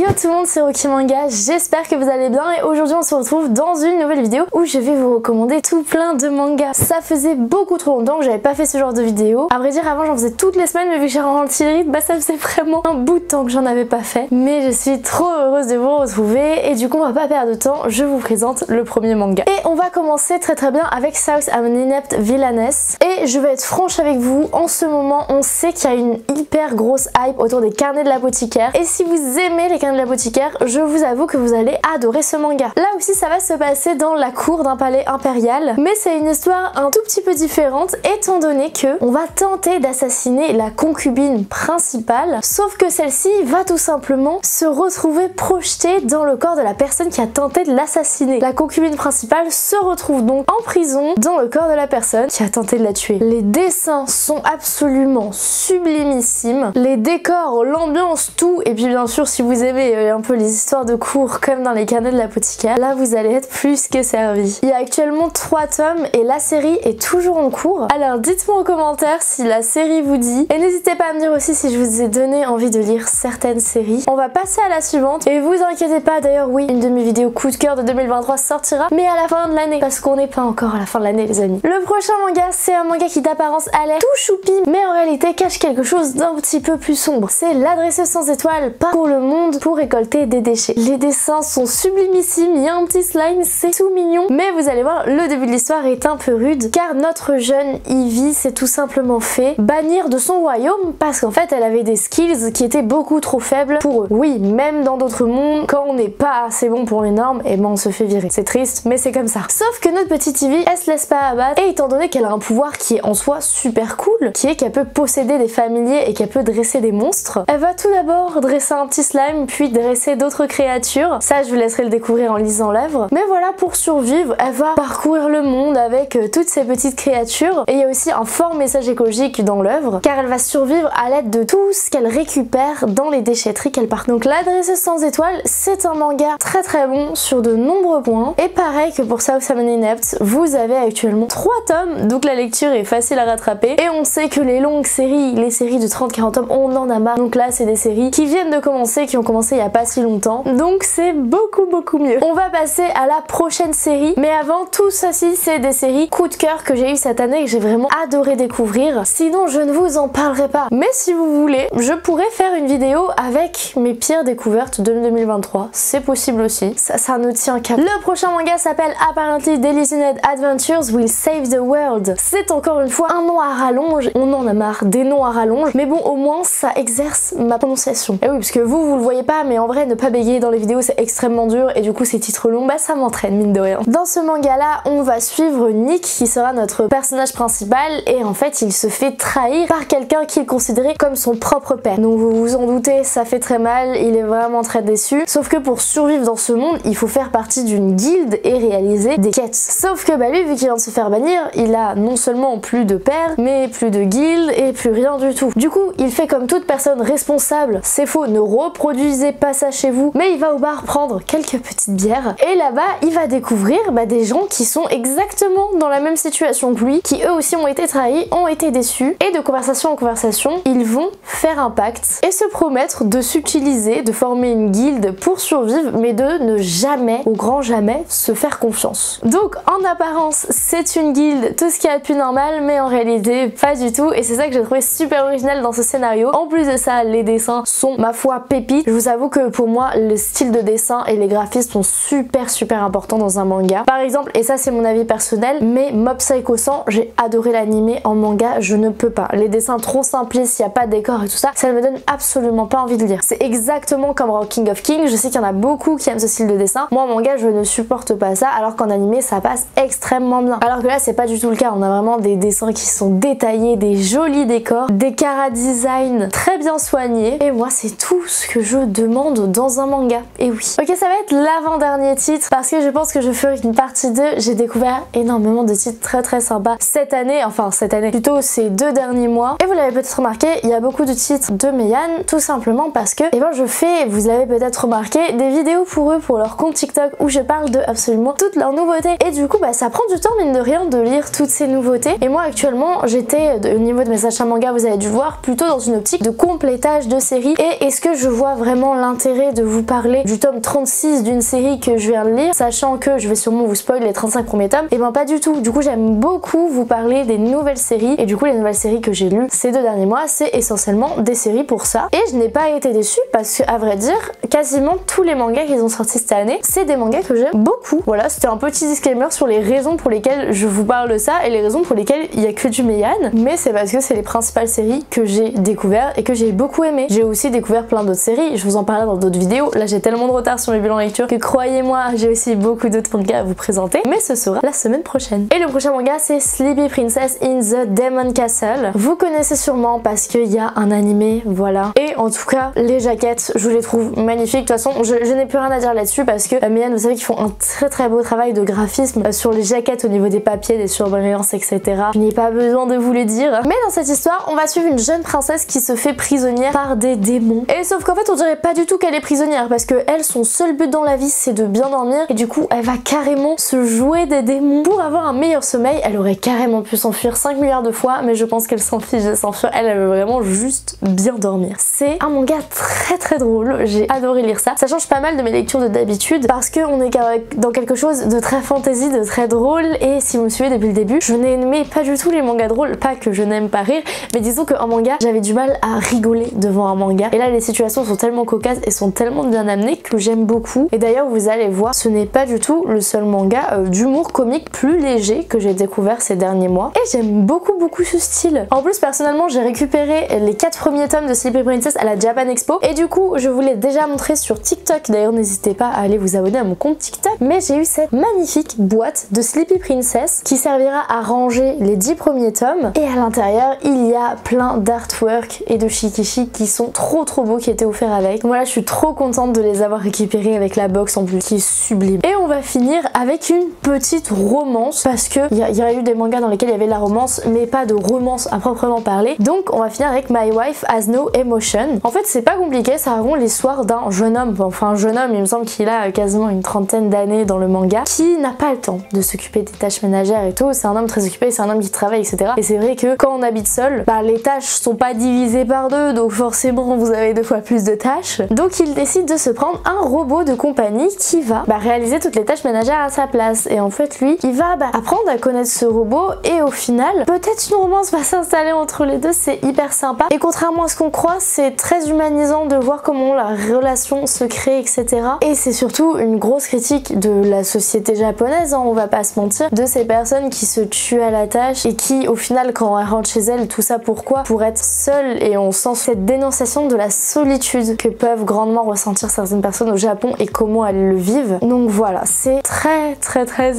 Yo tout le monde, c'est Rocky Manga, j'espère que vous allez bien et aujourd'hui on se retrouve dans une nouvelle vidéo où je vais vous recommander tout plein de mangas. Ça faisait beaucoup trop longtemps que j'avais pas fait ce genre de vidéo. À vrai dire avant j'en faisais toutes les semaines mais vu que j'ai ralenti le rythme, ça faisait vraiment un bout de temps que j'en avais pas fait. Mais je suis trop heureuse de vous retrouver et du coup on va pas perdre de temps, je vous présente le premier manga. Et on va commencer très bien avec South an Inept Villainess. Et je vais être franche avec vous, en ce moment on sait qu'il y a une hyper grosse hype autour des carnets de l'apothicaire. Et si vous aimez les carnets de l'apothicaire, je vous avoue que vous allez adorer ce manga. Là aussi ça va se passer dans la cour d'un palais impérial, mais c'est une histoire un tout petit peu différente étant donné que on va tenter d'assassiner la concubine principale, sauf que celle-ci va tout simplement se retrouver projetée dans le corps de la personne qui a tenté de l'assassiner. La concubine principale se retrouve donc en prison dans le corps de la personne qui a tenté de la tuer. Les dessins sont absolument sublimissimes, les décors, l'ambiance, tout, et puis bien sûr si vous aimez un peu les histoires de cours comme dans les carnets de l'apothicaire, là vous allez être plus que servi. Il y a actuellement 3 tomes et la série est toujours en cours. Alors dites-moi en commentaire si la série vous dit et n'hésitez pas à me dire aussi si je vous ai donné envie de lire certaines séries. On va passer à la suivante et vous inquiétez pas, d'ailleurs oui, une de mes vidéos coup de cœur de 2023 sortira mais à la fin de l'année parce qu'on n'est pas encore à la fin de l'année les amis. Le prochain manga c'est un manga qui d'apparence a l'air tout choupi mais en réalité cache quelque chose d'un petit peu plus sombre. C'est l'adresseuse sans étoile parcourt le monde pour récolter des déchets. Les dessins sont sublimissimes, il y a un petit slime, c'est tout mignon, mais vous allez voir le début de l'histoire est un peu rude car notre jeune Ivy s'est tout simplement fait bannir de son royaume parce qu'en fait elle avait des skills qui étaient beaucoup trop faibles pour eux. Oui, même dans d'autres mondes, quand on n'est pas assez bon pour les normes, et ben on se fait virer. C'est triste mais c'est comme ça. Sauf que notre petite Ivy elle se laisse pas abattre et étant donné qu'elle a un pouvoir qui est en soi super cool, qui est qu'elle peut posséder des familiers et qu'elle peut dresser des monstres, elle va tout d'abord dresser un petit slime puis dresser d'autres créatures. Ça je vous laisserai le découvrir en lisant l'œuvre. Mais voilà, pour survivre elle va parcourir le monde avec toutes ces petites créatures et il y a aussi un fort message écologique dans l'œuvre car elle va survivre à l'aide de tout ce qu'elle récupère dans les déchetteries qu'elle part. Donc la dresseuse sans étoile c'est un manga très bon sur de nombreux points et pareil que pour South an Inept vous avez actuellement 3 tomes donc la lecture est facile à rattraper et on sait que les longues séries, les séries de 30-40 tomes on en a marre, donc là c'est des séries qui viennent de commencer, qui ont commencé il y a pas si longtemps, donc c'est beaucoup mieux. On va passer à la prochaine série, mais avant tout ceci c'est des séries coup de cœur que j'ai eu cette année et que j'ai vraiment adoré découvrir, sinon je ne vous en parlerai pas. Mais si vous voulez, je pourrais faire une vidéo avec mes pires découvertes de 2023, c'est possible aussi, ça nous tient qu'à. Le prochain manga s'appelle Apparently Delusioned Adventures Will Save the World. C'est encore une fois un nom à rallonge, on en a marre des noms à rallonge, mais bon au moins ça exerce ma prononciation. Et oui parce que vous le voyez pas mais en vrai ne pas bégayer dans les vidéos c'est extrêmement dur et du coup ces titres longs bah ça m'entraîne mine de rien. Dans ce manga là on va suivre Nick qui sera notre personnage principal et en fait il se fait trahir par quelqu'un qu'il considérait comme son propre père. Donc vous vous en doutez ça fait très mal, il est vraiment très déçu. Sauf que pour survivre dans ce monde il faut faire partie d'une guilde et réaliser des quêtes. Sauf que bah lui vu qu'il vient de se faire bannir il a non seulement plus de père mais plus de guilde et plus rien du tout. Du coup il fait comme toute personne responsable, c'est faux, ne reproduisez pas ça chez vous, mais il va au bar prendre quelques petites bières et là-bas il va découvrir des gens qui sont exactement dans la même situation que lui, qui eux aussi ont été trahis, ont été déçus et de conversation en conversation ils vont faire un pacte et se promettre de s'utiliser, de former une guilde pour survivre mais de ne jamais, au grand jamais, se faire confiance. Donc en apparence c'est une guilde, tout ce qu'il y a de plus normal mais en réalité pas du tout et c'est ça que j'ai trouvé super original dans ce scénario. En plus de ça les dessins sont ma foi pépites. Je vous avoue que pour moi le style de dessin et les graphismes sont super importants dans un manga. Par exemple, et ça c'est mon avis personnel, mais Mob Psycho 100 j'ai adoré l'animé, en manga je ne peux pas. Les dessins trop simplistes, il n'y a pas de décor et tout ça, ça ne me donne absolument pas envie de lire. C'est exactement comme King of Kings, je sais qu'il y en a beaucoup qui aiment ce style de dessin. Moi en manga je ne supporte pas ça alors qu'en animé ça passe extrêmement bien. Alors que là c'est pas du tout le cas, on a vraiment des dessins qui sont détaillés, des jolis décors, des chara design très bien soignés et moi c'est tout ce que je demande dans un manga. Et oui. Ok, ça va être l'avant-dernier titre parce que je pense que je ferai une partie 2. J'ai découvert énormément de titres très sympas cette année, enfin cette année, plutôt ces 2 derniers mois. Et vous l'avez peut-être remarqué, il y a beaucoup de titres de Meian tout simplement parce que je fais, vous l'avez peut-être remarqué, des vidéos pour eux, pour leur compte TikTok où je parle de absolument toutes leurs nouveautés. Et du coup ça prend du temps mine de rien de lire toutes ces nouveautés. Et moi actuellement j'étais au niveau de mes achats manga, vous avez dû voir, plutôt dans une optique de complétage de séries et est-ce que je vois vraiment vraiment l'intérêt de vous parler du tome 36 d'une série que je viens de lire, sachant que je vais sûrement vous spoiler les 35 premiers tomes. Et ben pas du tout. Du coup j'aime beaucoup vous parler des nouvelles séries, et du coup les nouvelles séries que j'ai lues ces 2 derniers mois, c'est essentiellement des séries pour ça. Et je n'ai pas été déçue parce que, à vrai dire, quasiment tous les mangas qu'ils ont sortis cette année, c'est des mangas que j'aime beaucoup. Voilà, c'était un petit disclaimer sur les raisons pour lesquelles je vous parle de ça et les raisons pour lesquelles il y a que du Meian, mais c'est parce que c'est les principales séries que j'ai découvert et que j'ai beaucoup aimé. J'ai aussi découvert plein d'autres séries, je vous en parlerai dans d'autres vidéos. Là j'ai tellement de retard sur mes bilans lecture que croyez-moi, j'ai aussi beaucoup d'autres mangas à vous présenter, mais ce sera la semaine prochaine. Et le prochain manga c'est Sleepy Princess in the Demon Castle. Vous connaissez sûrement parce qu'il y a un animé, voilà. Et en tout cas, les jaquettes, je les trouve magnifiques. De toute façon, je n'ai plus rien à dire là-dessus parce que Meian, vous savez qu'ils font un très beau travail de graphisme sur les jaquettes au niveau des papiers, des surbrillances, etc. Je n'ai pas besoin de vous le dire. Mais dans cette histoire, on va suivre une jeune princesse qui se fait prisonnière par des démons. Et sauf qu'en fait, on dirait pas du tout qu'elle est prisonnière parce que elle, son seul but dans la vie, c'est de bien dormir. Et du coup, elle va carrément se jouer des démons pour avoir un meilleur sommeil. Elle aurait carrément pu s'enfuir 5 milliards de fois, mais je pense qu'elle s'en fiche de s'enfuir. Elle veut vraiment juste bien dormir. C'est un manga très drôle. J'ai adoré lire ça. Ça change pas mal de mes lectures de d'habitude parce qu'on est dans quelque chose de très fantasy, de très drôle. Et si vous me suivez depuis le début, je n'aimais pas du tout les mangas drôles. Pas que je n'aime pas rire, mais disons qu'en manga, j'avais du mal à rigoler devant un manga. Et là, les situations sont tellement cocasses et sont tellement bien amenées que j'aime beaucoup. Et d'ailleurs, vous allez voir, ce n'est pas du tout le seul manga d'humour comique plus léger que j'ai découvert ces derniers mois. Et j'aime beaucoup ce style. En plus, personnellement, j'ai récupéré les 4 premiers tomes de Sleepy Princess à la Japan Expo. Et du coup, je vous l'ai déjà montré sur TikTok. D'ailleurs, n'hésitez pas à aller vous abonner à mon compte TikTok. Mais j'ai eu cette magnifique boîte de Sleepy Princess qui servira à ranger les 10 premiers tomes. Et à l'intérieur, il y a plein d'artwork et de shikishi qui sont trop beaux, qui étaient offerts avec. Voilà, je suis trop contente de les avoir récupérés avec la box en plus, qui est sublime. Et on va finir avec une petite romance parce que il y a eu des mangas dans lesquels il y avait de la romance, mais pas de romance à proprement parler. Donc on va finir avec My Wife Has No Emotion. En fait, c'est pas compliqué, ça raconte l'histoire d'un jeune homme, enfin un jeune homme, il me semble qu'il a quasiment une trentaine d'années dans le manga, qui n'a pas le temps de s'occuper des tâches ménagères et tout. C'est un homme très occupé, c'est un homme qui travaille, etc. Et c'est vrai que quand on habite seul, bah les tâches sont pas divisées par 2, donc forcément vous avez 2 fois plus de tâches. Donc il décide de se prendre un robot de compagnie qui va réaliser toutes les tâches ménagères à sa place. Et en fait lui, il va apprendre à connaître ce robot et au final, peut-être une romance va s'installer entre les deux, c'est hyper sympa. Et contrairement à ce qu'on croit, c'est très humanisant de voir comment la relation se crée, etc. Et c'est surtout une grosse critique de la société japonaise, hein, on va pas se mentir, de ces personnes qui se tuent à la tâche et qui au final quand elles rentrent chez elles, tout ça pourquoi? Pour être seule, et on sent cette dénonciation de la solitude que peuvent grandement ressentir certaines personnes au Japon et comment elles le vivent. Donc voilà, c'est très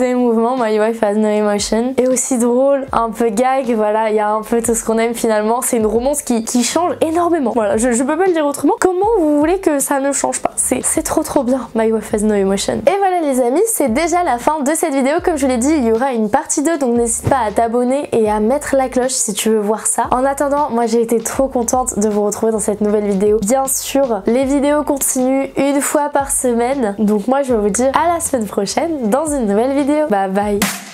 émouvant, My Wife Has No Emotion, et aussi drôle, un peu gag, voilà, il y a un peu tout ce qu'on aime finalement. C'est une romance qui change énormément. Voilà, je peux pas le dire autrement. Comment vous voulez que ça ne change pas? C'est trop bien, My Wife Has No Emotion. Et voilà les amis, c'est déjà la fin de cette vidéo. Comme je l'ai dit, il y aura une partie 2, donc n'hésite pas à t'abonner et à mettre la cloche si tu veux voir ça. En attendant, moi j'ai été trop contente de vous retrouver dans cette nouvelle vidéo. Bien sûr, les vidéos continuent une fois par semaine. Donc moi je vais vous dire à la semaine prochaine dans une nouvelle vidéo. Bye bye.